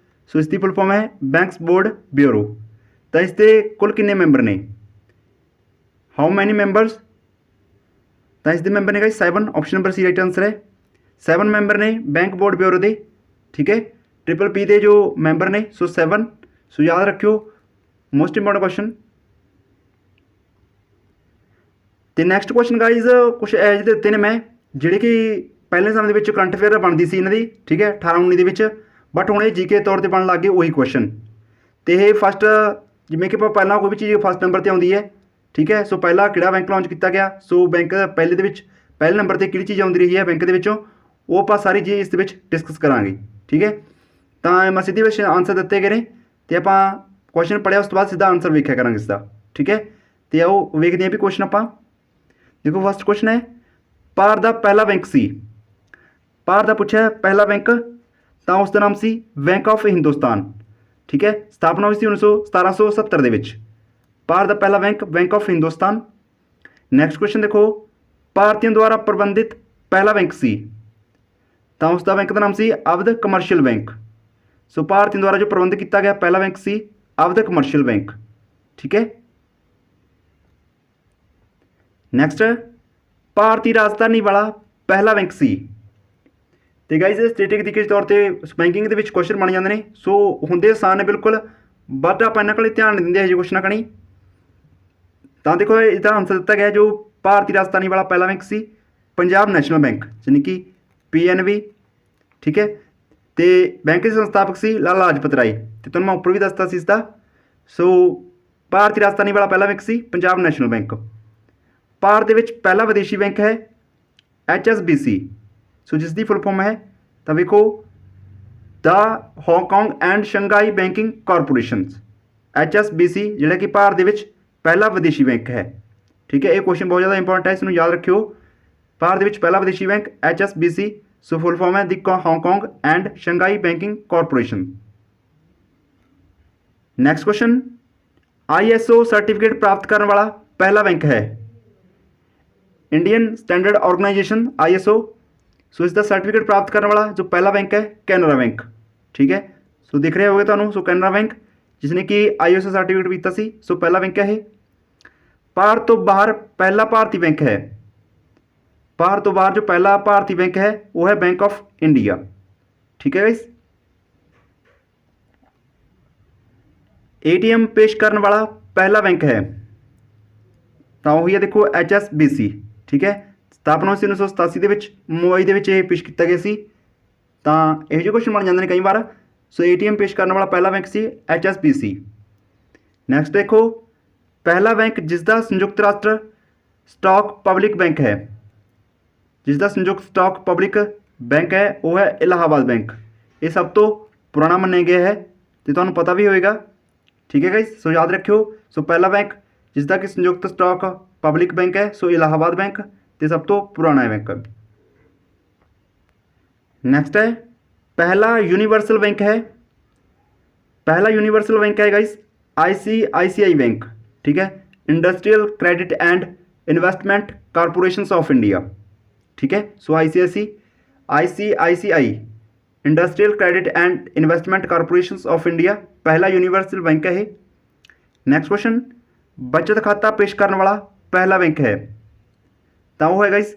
ਸੋ ਇਸ ਦੀ ਫੁੱਲ ਫਾਰਮ ਹੈ ਬੈਂਕਸ ਬੋਰਡ ਬਿਊਰੋ। ਤਾਂ ਇਸ ਦੇ ਕੁੱਲ ਕਿੰਨੇ ਮੈਂਬਰ ਨੇ? How many members? ਤਾਂ ਇਸ ਦੇ ਮੈਂਬਰ ਨੇ ਗਾइस 7। Option number C right answer ਹੈ। 7 ਮੈਂਬਰ ਨੇ ਬੈਂਕ ਬੋਰਡ ਬਿਊਰੋ ਦੇ। ਠੀਕ ਹੈ, BBB ਦੇ ਜੋ ਮੈਂਬਰ ਨੇ ਸੋ 7। ਸੋ ਯਾਦ ਰੱਖਿਓ, ਮੋਸਟ ਇੰਪੋਰਟੈਂਟ ਕੁਐਸਚਨ। ਤੇ ਨੈਕਸਟ ਕੁਐਸਚਨ ਗਾइस ਕੁਛ ਐਜ ਦੇ ਦਿੱਤੇ ਨੇ ਮੈਂ, ਜਿਹੜੇ ਕਿ ਪਹਿਲੇ ਸਮੇਂ ਦੇ ਵਿੱਚ ਕਰੰਟ ਅਫੇਅਰ ਬਣਦੀ ਸੀ ਇਹਨਾਂ ਦੀ। ਠੀਕ ਹੈ, 18-19 ਦੇ ਵਿੱਚ, ਬਟ ਹੁਣ ਇਹ GK ਤੌਰ 'ਤੇ ਬਣਨ ਲੱਗ ਗਏ ਉਹੀ ਕੁਐਸਚਨ। ਅਤੇ ਇਹ ਫਸਟ, ਜਿਵੇਂ ਕਿ ਆਪਾਂ ਪਹਿਲਾਂ ਕੋਈ ਵੀ ਚੀਜ਼ ਫਸਟ ਨੰਬਰ 'ਤੇ ਆਉਂਦੀ ਹੈ। ਠੀਕ ਹੈ, ਸੋ ਪਹਿਲਾਂ ਕਿਹੜਾ ਬੈਂਕ ਲਾਂਚ ਕੀਤਾ ਗਿਆ, ਸੋ ਬੈਂਕ ਪਹਿਲੇ ਦੇ ਵਿੱਚ ਪਹਿਲੇ ਨੰਬਰ 'ਤੇ ਕਿਹੜੀ ਚੀਜ਼ ਆਉਂਦੀ ਰਹੀ ਹੈ ਬੈਂਕ ਦੇ ਵਿੱਚੋਂ, ਉਹ ਆਪਾਂ ਸਾਰੀ ਚੀਜ਼ ਇਸ ਦੇ ਵਿੱਚ ਡਿਸਕਸ ਕਰਾਂਗੇ। ਠੀਕ ਹੈ, ਤਾਂ ਮੈਂ ਸਿੱਧੇ ਵਿੱਚ ਆਨਸਰ ਦਿੱਤੇ ਗਏ ਨੇ ਅਤੇ ਆਪਾਂ ਕੁਐਸਚਨ ਪੜ੍ਹਿਆ ਉਸ ਤੋਂ ਬਾਅਦ ਸਿੱਧਾ ਆਨਸਰ ਵੇਖਿਆ ਕਰਾਂਗੇ ਇਸਦਾ। ਠੀਕ ਹੈ, ਅਤੇ ਆਓ ਵੇਖਦੇ ਹਾਂ ਵੀ ਕੁਐਸਚਨ ਆਪਾਂ। ਦੇਖੋ ਫਸਟ ਕੁਐਸਚਨ ਹੈ, ਭਾਰਤ ਦਾ ਪਹਿਲਾ ਬੈਂਕ ਸੀ। ਭਾਰਤ ਦਾ ਪੁੱਛਿਆ ਪਹਿਲਾ ਬੈਂਕ, ਤਾਂ ਉਸ ਦਾ ਨਾਮ ਸੀ ਬੈਂਕ ਆਫ ਹਿੰਦੁਸਤਾਨ। ਠੀਕ ਹੈ, ਸਥਾਪਨਾ ਹੋਈ ਸੀ 1770 ਦੇ ਵਿੱਚ। ਭਾਰਤ ਦਾ ਪਹਿਲਾ bank bank of Hindustan. Next question ਦੇਖੋ, ਭਾਰਤੀਆਂ ਦੁਆਰਾ ਪ੍ਰਬੰਧਿਤ ਪਹਿਲਾ ਬੈਂਕ ਸੀ ਤਾਂ ਉਸ ਦਾ ਬੈਂਕ ਦਾ ਨਾਮ ਸੀ ਅਵਧ ਕਮਰਸ਼ੀਅਲ ਬੈਂਕ। ਸੋ ਭਾਰਤੀਆਂ ਦੁਆਰਾ ਜੋ ਪ੍ਰਬੰਧ ਕੀਤਾ ਗਿਆ ਪਹਿਲਾ ਬੈਂਕ ਸੀ ਅਵਧ ਕਮਰਸ਼ੀਅਲ ਬੈਂਕ। ਠੀਕ ਹੈ। ਨੈਕਸਟ, ਭਾਰਤੀ ਰਾਜਧਾਨੀ ਵਾਲਾ ਪਹਿਲਾ ਬੈਂਕ ਸੀ। ਤੇ ਗਾਈਜ਼ ਸਟੇਟਿਕ ਤਰੀਕੇ ਦੇ ਤੌਰ ਤੇ ਬੈਂਕਿੰਗ ਦੇ ਵਿੱਚ ਕੁਐਸਚਨ ਬਣ ਜਾਂਦੇ ਨੇ, ਸੋ ਹੁੰਦੇ ਆਸਾਨ ਨੇ ਬਿਲਕੁਲ, ਬਟ ਆਪਾਂ ਇਹਨਾਂ ਕੋਲ ਧਿਆਨ ਨਹੀਂ ਦਿੰਦੇ ਇਹੋ ਜਿਹੇ ਕੁਐਸਚਨਾਂ ਕਣੀ। ਤਾਂ ਦੇਖੋ ਇਹਦਾ ਆਨਸਰ ਦਿੱਤਾ ਗਿਆ ਜੋ ਭਾਰਤੀ ਰਾਜਧਾਨੀ ਵਾਲਾ ਪਹਿਲਾ ਬੈਂਕ ਸੀ ਪੰਜਾਬ ਨੈਸ਼ਨਲ ਬੈਂਕ, ਯਾਨੀ ਕਿ PNB। ਠੀਕ ਹੈ। ਤੇ ਬੈਂਕ ਦੇ ਸੰਸਥਾਪਕ ਸੀ ਲਾਲਾ ਲਾਜਪਤ ਰਾਏ, ਤੇ ਤੁਹਾਨੂੰ ਮੈਂ ਉੱਪਰ ਵੀ ਦੱਸਤਾ ਸੀ ਇਸਦਾ। ਸੋ ਭਾਰਤੀ ਰਾਜਧਾਨੀ ਵਾਲਾ ਪਹਿਲਾ ਬੈਂਕ ਸੀ ਪੰਜਾਬ ਨੈਸ਼ਨਲ ਬੈਂਕ। ਭਾਰਤ ਦੇ ਵਿੱਚ ਪਹਿਲਾ ਵਿਦੇਸ਼ੀ ਬੈਂਕ ਹੈ HSBC, ਸੋ ਜਿਸ ਦੀ ਫੁੱਲ ਫਾਰਮ ਹੈ ਤਾਂ ਵੇਖੋ ਦਾ Hong Kong and Shanghai banking corporation. HSBC ਜਿਹੜਾ ਕਿ ਭਾਰਤ ਦੇ ਵਿੱਚ ਪਹਿਲਾ ਵਿਦੇਸ਼ੀ ਬੈਂਕ ਹੈ। ਠੀਕ ਹੈ। ਇਹ ਕੁਐਸਚਨ ਬਹੁਤ ਜ਼ਿਆਦਾ ਇੰਪੋਰਟੈਂਟ ਹੈ, ਇਸ ਨੂੰ ਯਾਦ ਰੱਖਿਓ। ਭਾਰਤ ਦੇ ਵਿੱਚ ਪਹਿਲਾ ਵਿਦੇਸ਼ੀ ਬੈਂਕ HSBC, ਸੋ ਫੁੱਲ ਫਾਰਮ ਹੈ ਦੀ Hong Kong and Shanghai banking corporation. Next question, ISO certificate ਪ੍ਰਾਪਤ ਕਰਨ ਵਾਲਾ ਪਹਿਲਾ ਬੈਂਕ ਹੈ ਇੰਡੀਅਨ ਸਟੈਂਡਰਡ ਆਰਗੇਨਾਈਜੇਸ਼ਨ ISO। ਸੋ ਇਸ ਦਾ ਸਰਟੀਫਿਕੇਟ ਪ੍ਰਾਪਤ ਕਰਨ ਵਾਲਾ ਜੋ ਪਹਿਲਾ ਬੈਂਕ ਹੈ ਕੈਨਰਾ ਬੈਂਕ। ਠੀਕ ਹੈ। ਸੋ ਦਿਖ ਰਿਹਾ ਹੋਵੇਗਾ ਤੁਹਾਨੂੰ, ਸੋ ਕੈਨਰਾ ਬੈਂਕ ਜਿਸ ਨੇ ਕਿ ISO ਸਰਟੀਫਿਕੇਟ ਦਿੱਤਾ ਸੀ, ਸੋ ਪਹਿਲਾ ਬੈਂਕ ਹੈ ਇਹ। ਭਾਰਤ ਤੋਂ ਬਾਹਰ ਪਹਿਲਾ ਭਾਰਤੀ ਬੈਂਕ ਹੈ, ਭਾਰਤ ਤੋਂ ਬਾਹਰ ਜੋ ਪਹਿਲਾ ਭਾਰਤੀ ਬੈਂਕ ਹੈ ਉਹ ਹੈ ਬੈਂਕ ਆਫ ਇੰਡੀਆ। ਠੀਕ ਹੈ ਗਾਇਸ। ATM ਪੇਸ਼ ਕਰਨ ਵਾਲਾ ਪਹਿਲਾ ਬੈਂਕ ਹੈ ਤਾਂ ਉਹੀ ਹੈ ਦੇਖੋ HSBC। ਠੀਕ ਹੈ। ਸਥਾਪਨਾ 1987 ਦੇ ਵਿੱਚ ਮੁੰਬਈ ਦੇ ਵਿੱਚ ਇਹ ਪੇਸ਼ ਕੀਤਾ ਗਿਆ ਸੀ। ਤਾਂ ਇਹੋ ਜਿਹੇ ਕੁਐਸਚਨ ਬਣ ਜਾਂਦੇ ਨੇ ਕਈ ਵਾਰ। ਸੋ ATM ਪੇਸ਼ ਕਰਨ ਵਾਲਾ ਪਹਿਲਾ ਬੈਂਕ ਸੀ HSBC। ਨੈਕਸਟ ਦੇਖੋ, ਪਹਿਲਾ ਬੈਂਕ ਜਿਸ ਦਾ ਸੰਯੁਕਤ ਰਾਸ਼ਟਰ ਸਟਾਕ ਪਬਲਿਕ ਬੈਂਕ ਹੈ, ਜਿਸ ਦਾ ਸੰਯੁਕਤ ਸਟਾਕ ਪਬਲਿਕ ਬੈਂਕ ਹੈ ਉਹ ਹੈ ਇਲਾਹਾਬਾਦ ਬੈਂਕ। ਇਹ ਸਭ ਤੋਂ ਪੁਰਾਣਾ ਮੰਨਿਆ ਗਿਆ ਹੈ ਤੇ ਤੁਹਾਨੂੰ ਪਤਾ ਵੀ ਹੋਵੇਗਾ। ਠੀਕ ਹੈ ਗਾਇਸ। ਸੋ ਯਾਦ ਰੱਖਿਓ, ਸੋ ਪਹਿਲਾ ਬੈਂਕ ਜਿਸ ਦਾ ਕਿ ਸੰਯੁਕਤ ਸਟਾਕ ਪਬਲਿਕ ਬੈਂਕ ਹੈ, ਸੋ ਇਲਾਹਾਬਾਦ ਬੈਂਕ, ਤੇ ਸਭ ਤੋਂ ਪੁਰਾਣਾ ਬੈਂਕ। ਨੈਕਸਟ ਹੈ, ਪਹਿਲਾ ਯੂਨੀਵਰਸਲ ਬੈਂਕ ਹੈ, ਪਹਿਲਾ ਯੂਨੀਵਰਸਲ ਬੈਂਕ ਹੈ ਗਾइस ICICI ਬੈਂਕ। ठीक है। Industrial credit and investment corporation of India. ठीक है। सो ICICI industrial credit and investment corporation of India पहला यूनिवर्सल बैंक है। नैक्सट क्वेश्चन, बचत खाता पेश करने वाला पहला बैंक है तो वह है गाइस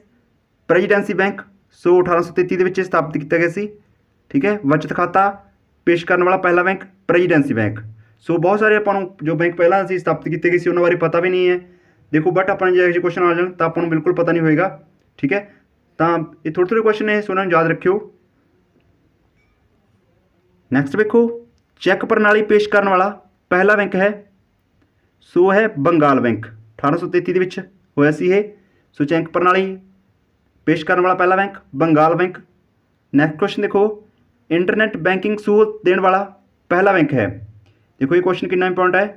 प्रेजिडेंसी बैंक। सो 1833 के स्थापित किया गया सी। ठीक है। बचत खाता पेश करने वाला पहला बैंक प्रेजिडेंसी बैंक। सो बहुत सारे अपन जो बैंक पहला से स्थापित किए गए उन्होंने बारे पता भी नहीं है देखो, बट अपन जो क्वेश्चन आ जाए तो अपन बिल्कुल पता नहीं होएगा। ठीक है। तो ये थोड़े थोड़े क्वेश्चन है, सो उन्होंने याद रखियो। नैक्सट देखो, चैक प्रणाली पेश करने वाला पहला बैंक है सो है बंगाल बैंक। 1833 होया सी है। सो चैक प्रणाली पेश करने वाला पहला bank Bengal bank. Next question देखो, इंटरनेट बैंकिंग सहूलत देने वाला पहला बैंक है। देखो ये क्वेश्चन कितना इंपॉर्टेंट है।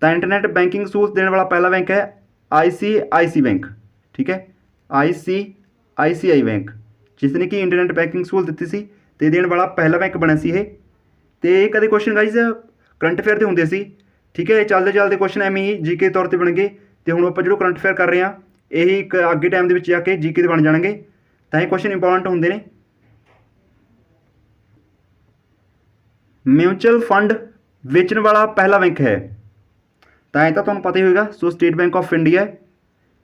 तो इंटरनेट बैंकिंग सहूलत देने वाला पहला बैंक है ICICI बैंक। ठीक है। ICICI बैंक जिसने कि इंटरनेट बैंकिंग सहूलत दी सी ते देने वाला पहला बैंक बनया सी ये। तो कदे क्वेश्चन गाइज करंट अफेयर के होंगे सी। ठीक है। चलते चलते क्वेश्चन एवं ही GK के तौर पर बन गए। तो हुण आपां जो करंट अफेयर कर रहे हैं यही एक अगे टाइम के जाके GK बन जाएंगे। तो ये क्वेश्चन इंपॉर्टेंट होंगे ने। म्यूचुअल फंड बेचण वाला पहला बैंक है तो ये तो तुहानूं पता ही होगा। सो स्टेट बैंक ऑफ इंडिया है।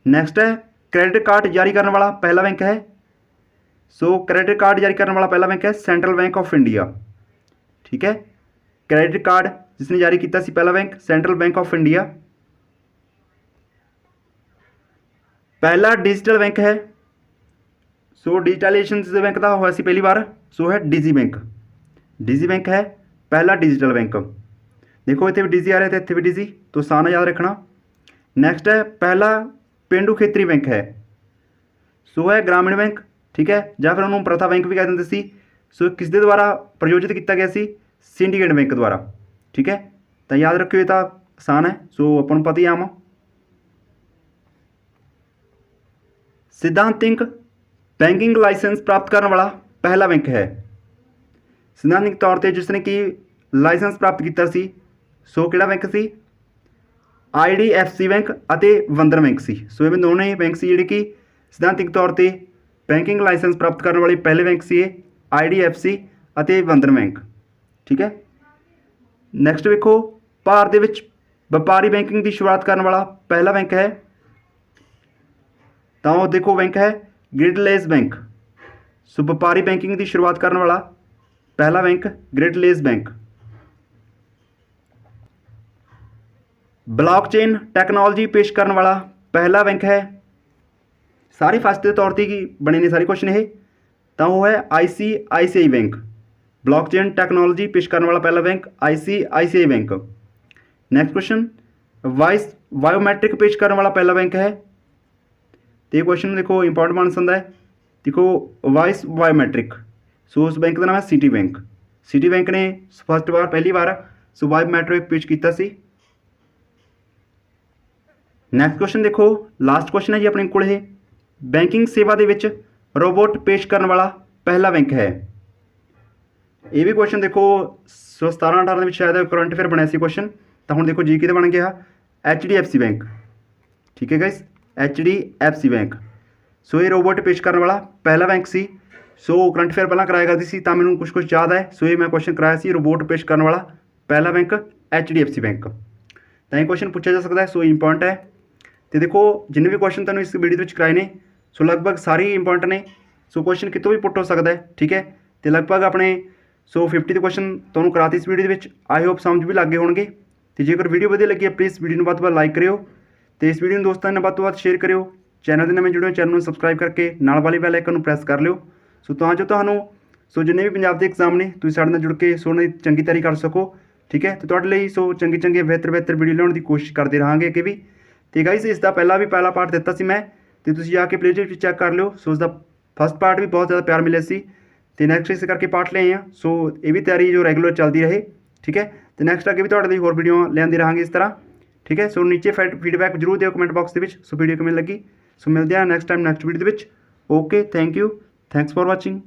नैक्सट है, क्रेडिट कार्ड जारी करने वाला पहला बैंक है। सो क्रेडिट कार्ड जारी करने वाला पहला बैंक है सेंट्रल बैंक ऑफ इंडिया। ठीक है। क्रेडिट कार्ड जिसने जारी किया सी पहला bank central bank of India. पहला डिजिटल बैंक है सो डिजिटलाइजेशन बैंक का होया सी पहली बार। सो है डिजी बैंक। डिजी बैंक है पहला डिजिटल बैंक। देखो इतने भी डिजी आ रहा है, इतने भी डिजी, तो साना याद रखना। नैक्सट है, पहला पेंडू खेतरी बैंक है सो है ग्रामीण बैंक। ठीक है। या फिर उन्होंने प्रथा बैंक भी कह देंगे सी। सो किस दे द्वारा प्रायोजित किया गया सी सिंडीकेट बैंक द्वारा। ठीक है। तो याद रखियो ये तो आसान है। सो अपन पता ही आम सिद्धांतिक बैंकिंग लाइसेंस प्राप्त करने वाला पहला बैंक है। सिद्धांतिक तौर पर जिसने कि लाइसेंस प्राप्त किया सी सो किहड़ा बैंक सी IDFC ਬੈਂਕ ਅਤੇ ਬੰਧਨ ਬੈਂਕ ਸੀ। ਸੋ ਇਹ ਦੋਨੇ ਬੈਂਕ ਸੀ ਜਿਹੜੇ ਕਿ ਸਿਧਾਂਤਿਕ ਤੌਰ ਤੇ ਬੈਂਕਿੰਗ ਲਾਇਸੈਂਸ ਪ੍ਰਾਪਤ ਕਰਨ ਵਾਲੇ ਪਹਿਲੇ ਬੈਂਕ ਸੀ ਇਹ IDFC ਅਤੇ ਬੰਧਨ ਬੈਂਕ। ਠੀਕ ਹੈ। ਨੈਕਸਟ ਵੇਖੋ, ਭਾਰਤ ਦੇ ਵਿੱਚ ਵਪਾਰੀ ਬੈਂਕਿੰਗ ਦੀ ਸ਼ੁਰੂਆਤ ਕਰਨ ਵਾਲਾ ਪਹਿਲਾ ਬੈਂਕ ਹੈ ਤਾਂ ਉਹ ਦੇਖੋ ਬੈਂਕ ਹੈ ਗ੍ਰੇਟ ਲੇਸ ਬੈਂਕ। ਸੋ ਵਪਾਰੀ ਬੈਂਕਿੰਗ ਦੀ ਸ਼ੁਰੂਆਤ ਕਰਨ ਵਾਲਾ ਪਹਿਲਾ ਬੈਂਕ ਗ੍ਰੇਟ ਲੇਸ ਬੈਂਕ। ਬਲੌਕਚੇਨ ਟੈਕਨੋਲੋਜੀ ਪੇਸ਼ ਕਰਨ ਵਾਲਾ ਪਹਿਲਾ ਬੈਂਕ ਹੈ, ਸਾਰੇ ਫਸਟ ਦੇ ਤੌਰ ਤੇ ਕੀ ਬਣੇ ਨੇ ਸਾਰੇ ਕੁਐਸਚਨ ਇਹ, ਤਾਂ ਉਹ ਹੈ ICICI ਬੈਂਕ। ਬਲੌਕਚੇਨ ਟੈਕਨੋਲੋਜੀ ਪੇਸ਼ ਕਰਨ ਵਾਲਾ ਪਹਿਲਾ bank ICICI bank. Next question, biometric ਪੇਸ਼ ਕਰਨ ਵਾਲਾ ਪਹਿਲਾ ਬੈਂਕ ਹੈ, ਤੇ ਇਹ ਕੁਐਸਚਨ ਦੇਖੋ ਇੰਪੋਰਟੈਂਟ ਬਣ ਸਕਦਾ ਹੈ। ਦੇਖੋ ਵਾਇਸ ਬਾਇਓਮੈਟ੍ਰਿਕ, ਸੋ ਉਸ ਬੈਂਕ ਦਾ ਨਾਮ ਹੈ ਸਿਟੀ ਬੈਂਕ। ਸਿਟੀ ਬੈਂਕ ਨੇ ਪਹਿਲੀ ਵਾਰ ਸੋ ਬਾਇਓਮੈਟ੍ਰਿਕ ਪੇਸ਼ ਕੀਤਾ ਸੀ। ਨੈਕਸਟ ਕੁਐਸਚਨ ਦੇਖੋ, ਲਾਸਟ ਕੁਐਸਚਨ ਹੈ ਜੀ ਆਪਣੇ ਕੋਲ ਇਹ, ਬੈਂਕਿੰਗ ਸੇਵਾ ਦੇ ਵਿੱਚ ਰੋਬੋਟ ਪੇਸ਼ ਕਰਨ ਵਾਲਾ ਪਹਿਲਾ ਬੈਂਕ ਹੈ। ਇਹ ਵੀ ਕੁਐਸਚਨ ਦੇਖੋ ਸੋ 17-18 ਦੇ ਵਿੱਚ ਸ਼ਾਇਦ ਕਰੰਟ ਅਫੇਅਰ ਬਣਿਆ ਸੀ ਕੁਐਸਚਨ, ਤਾਂ ਹੁਣ ਦੇਖੋ ਜੀ ਕਿਹਦੇ ਬਣ ਗਿਆ HDFC ਬੈਂਕ। ਠੀਕ ਹੈ ਗਾਇਸ, HDFC ਬੈਂਕ। ਸੋ ਇਹ ਰੋਬੋਟ ਪੇਸ਼ ਕਰਨ ਵਾਲਾ ਪਹਿਲਾ ਬੈਂਕ ਸੀ। ਸੋ ਕਰੰਟ ਅਫੇਅਰ ਪਹਿਲਾਂ ਕਰਾਇਆ ਕਰਦੀ ਸੀ ਤਾਂ ਮੈਨੂੰ ਕੁਛ ਯਾਦ ਹੈ। ਸੋ ਇਹ ਮੈਂ ਕੁਐਸਚਨ ਕਰਾਇਆ ਸੀ, ਰੋਬੋਟ ਪੇਸ਼ ਕਰਨ ਵਾਲਾ ਪਹਿਲਾ ਬੈਂਕ HDFC ਬੈਂਕ। ਤਾਂ ਇਹ ਕੁਐਸਚਨ ਪੁੱਛਿਆ ਜਾ ਸਕਦਾ ਹੈ, ਸੋ ਇੰਪੋਰਟੈਂਟ ਹੈ। ਤੇ ਦੇਖੋ ਜਿੰਨੇ ਵੀ ਕੁਐਸਚਨ ਤੁਹਾਨੂੰ ਇਸ ਵੀਡੀਓ ਦੇ ਵਿੱਚ ਕਰਾਏ ਨੇ ਸੋ ਲਗਭਗ ਸਾਰੇ ਹੀ ਇੰਪੋਰਟੈਂਟ ਨੇ। ਸੋ ਕੁਐਸਚਨ ਕਿਤੋਂ ਵੀ ਪੁੱਟ ਹੋ ਸਕਦਾ ਹੈ। ਠੀਕ ਹੈ, ਤੇ ਲਗਭਗ ਆਪਣੇ ਸੋ 50 ਦੇ ਕੁਐਸਚਨ ਤੁਹਾਨੂੰ ਕਰਾਤੇ ਇਸ ਵੀਡੀਓ ਦੇ ਵਿੱਚ। ਆਈ ਹੋਪ ਸਮਝ ਵੀ ਲੱਗ ਗਏ ਹੋਣਗੇ। ਤੇ ਜੇਕਰ ਵੀਡੀਓ ਵਧੀਆ ਲੱਗੀ ਹੈ ਪਲੀਜ਼ ਵੀਡੀਓ ਨੂੰ ਵੱਧ ਤੋਂ ਵੱਧ ਲਾਈਕ ਕਰਿਓ ਤੇ ਇਸ ਵੀਡੀਓ ਨੂੰ ਦੋਸਤਾਂ ਨਾਲ ਵੱਧ ਤੋਂ ਵੱਧ ਸ਼ੇਅਰ ਕਰਿਓ। ਚੈਨਲ ਦੇ ਨਵੇਂ ਜੁੜੇ ਹੋ ਚੈਨਲ ਨੂੰ ਸਬਸਕ੍ਰਾਈਬ ਕਰਕੇ ਨਾਲ ਵਾਲੀ ਬੈਲ ਆਈਕਨ ਨੂੰ ਪ੍ਰੈਸ ਕਰ ਲਿਓ, ਸੋ ਤਾਂ ਜੋ ਤੁਹਾਨੂੰ ਸੋ ਜਿੰਨੇ ਵੀ ਪੰਜਾਬ ਦੇ ਐਗਜ਼ਾਮ ਨੇ ਤੁਸੀਂ ਸਾਡੇ ਨਾਲ ਜੁੜ ਕੇ ਸੋ ਉਹਨਾਂ ਦੀ ਚੰਗੀ ਤਿਆਰੀ ਕਰ ਸਕੋ। ਠੀਕ ਹੈ, ਤੇ ਤੁਹਾਡੇ ਲਈ ਸੋ ਚੰਗੇ ਬਿਹਤਰ ਵੀਡੀਓ ਲਿਆਉਣ ਦੀ ਕੋਸ਼ਿਸ਼ ਕਰਦੇ ਰਹਾਂਗੇ ਅੱਗੇ ਵੀ। ਤੇ ਗਾਈਸ ਇਸ ਦਾ ਪਹਿਲਾ ਪਾਰਟ ਦਿੱਤਾ ਸੀ ਮੈਂ, ਤੇ ਤੁਸੀਂ ਜਾ ਕੇ ਪਲੇਲਿਸਟ ਵਿੱਚ ਚੈੱਕ ਕਰ ਲਿਓ। ਸੋ ਉਸ ਦਾ ਫਸਟ ਪਾਰਟ ਵੀ ਬਹੁਤ ਜ਼ਿਆਦਾ ਪਿਆਰ ਮਿਲਿਆ ਸੀ, ਤੇ ਨੈਕਸਟ ਇਸ ਕਰਕੇ ਪਾਰਟ ਲਏ ਆ। ਸੋ ਇਹ ਵੀ ਤਿਆਰੀ ਜੋ ਰੈਗੂਲਰ ਚੱਲਦੀ ਰਹੇ। ਠੀਕ ਹੈ, ਤੇ ਨੈਕਸਟ ਅੱਗੇ ਵੀ ਤੁਹਾਡੇ ਲਈ ਹੋਰ ਵੀਡੀਓ ਲਿਆਂਦੀ ਰਹਾਂਗੇ ਇਸ ਤਰ੍ਹਾਂ। ਠੀਕ ਹੈ, ਸੋ ਨੀਚੇ ਫੀਡਬੈਕ ਜ਼ਰੂਰ ਦਿਓ ਕਮੈਂਟ ਬਾਕਸ ਦੇ ਵਿੱਚ। ਸੋ ਵੀਡੀਓ ਕਿਵੇਂ ਲੱਗੀ, ਸੋ ਮਿਲਦੇ ਹਾਂ ਨੈਕਸਟ ਟਾਈਮ ਨੈਕਸਟ ਵੀਡੀਓ ਦੇ ਵਿੱਚ। Okay, thank you, thanks for watching.